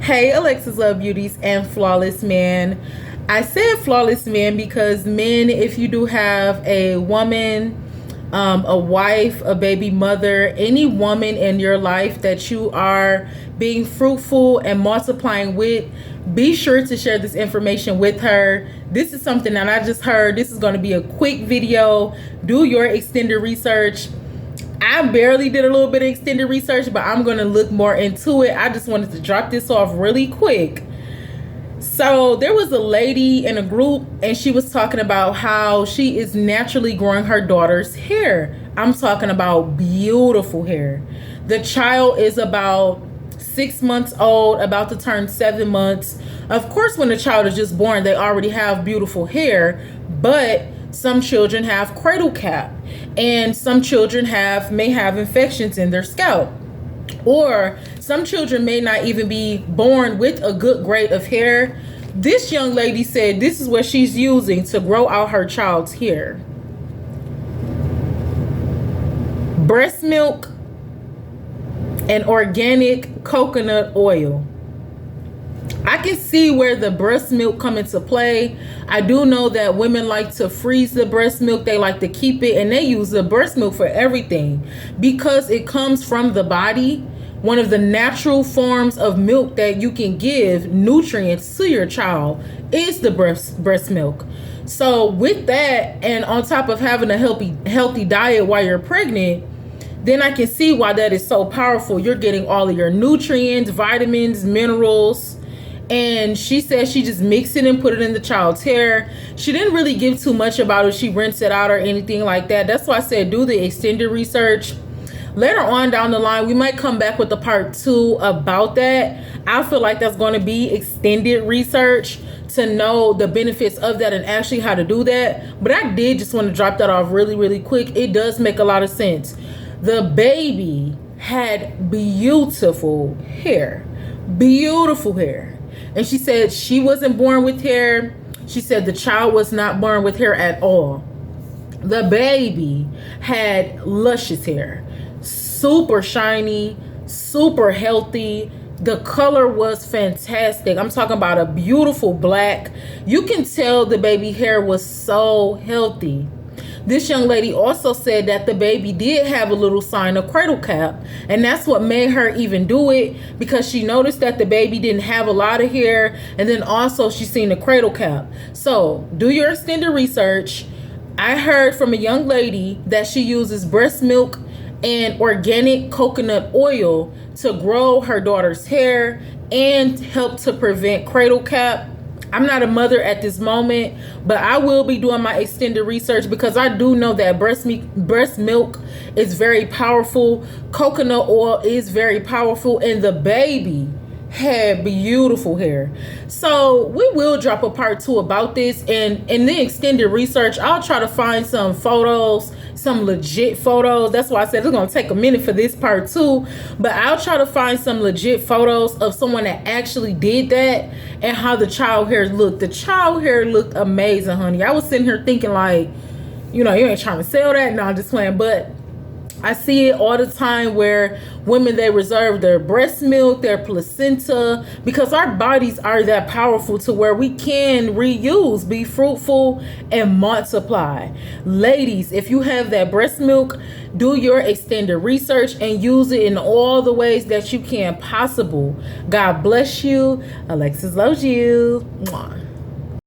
Hey, Alexus Love Beauties and Flawless Man. I said flawless man because men, if you do have a woman, a wife, a baby mother, any woman in your life that you are being fruitful and multiplying with, be sure to share this information with her. This is something that I just heard. This is going to be a quick video. Do your extended research. I barely did a little bit of extended research, but I'm going to look more into it. I just wanted to drop this off really quick. So there was a lady in a group and she was talking about how she is naturally growing her daughter's hair. I'm talking about beautiful hair. The child is about 6 months old, about to turn 7 months. Of course, when the child is just born, they already have beautiful hair, but some children have cradle cap and some children may have infections in their scalp, or some children may not even be born with a good grade of hair. This young lady said this is what she's using to grow out her child's hair: breast milk and organic coconut oil. I can see where the breast milk come into play. I do know that women like to freeze the breast milk. They like to keep it, and they use the breast milk for everything because it comes from the body. One of the natural forms of milk that you can give nutrients to your child is the breast milk. So with that, and on top of having a healthy diet while you're pregnant, then I can see why that is so powerful. You're getting all of your nutrients, vitamins, minerals. And she said she just mixed it and put it in the child's hair. She didn't really give too much about it. She rinsed it out or anything like that. That's why I said do the extended research. Later on down the line, we might come back with a part 2 about that. I feel like that's going to be extended research to know the benefits of that and actually how to do that. But I did just want to drop that off really quick. It does make a lot of sense. The baby had beautiful hair. Beautiful hair. And she said she wasn't born with hair. She said the child was not born with hair at all. The baby had luscious hair, super shiny, super healthy. The color was fantastic. I'm talking about a beautiful black. You can tell the baby hair was so healthy. This young lady also said that the baby did have a little sign of cradle cap, and that's what made her even do it, because she noticed that the baby didn't have a lot of hair, and then also she seen the cradle cap. So do your extended research. I heard from a young lady that she uses breast milk and organic coconut oil to grow her daughter's hair and help to prevent cradle cap. I'm not a mother at this moment, but I will be doing my extended research because I do know that breast milk is very powerful. Coconut oil is very powerful, and the baby had beautiful hair. So we will drop a part 2 about this, and in the extended research, I'll try to find some photos, some legit photos. That's why I said it's gonna take a minute for this part 2, but I'll try to find some legit photos of someone that actually did that and how the child hair looked. The child hair looked amazing, honey. I was sitting here thinking like, you ain't trying to sell that. No, I'm just playing. But I see it all the time where women, they reserve their breast milk, their placenta, because our bodies are that powerful to where we can reuse, be fruitful, and multiply. Ladies, if you have that breast milk, do your extended research and use it in all the ways that you can possible. God bless you. Alexis loves you. Mwah.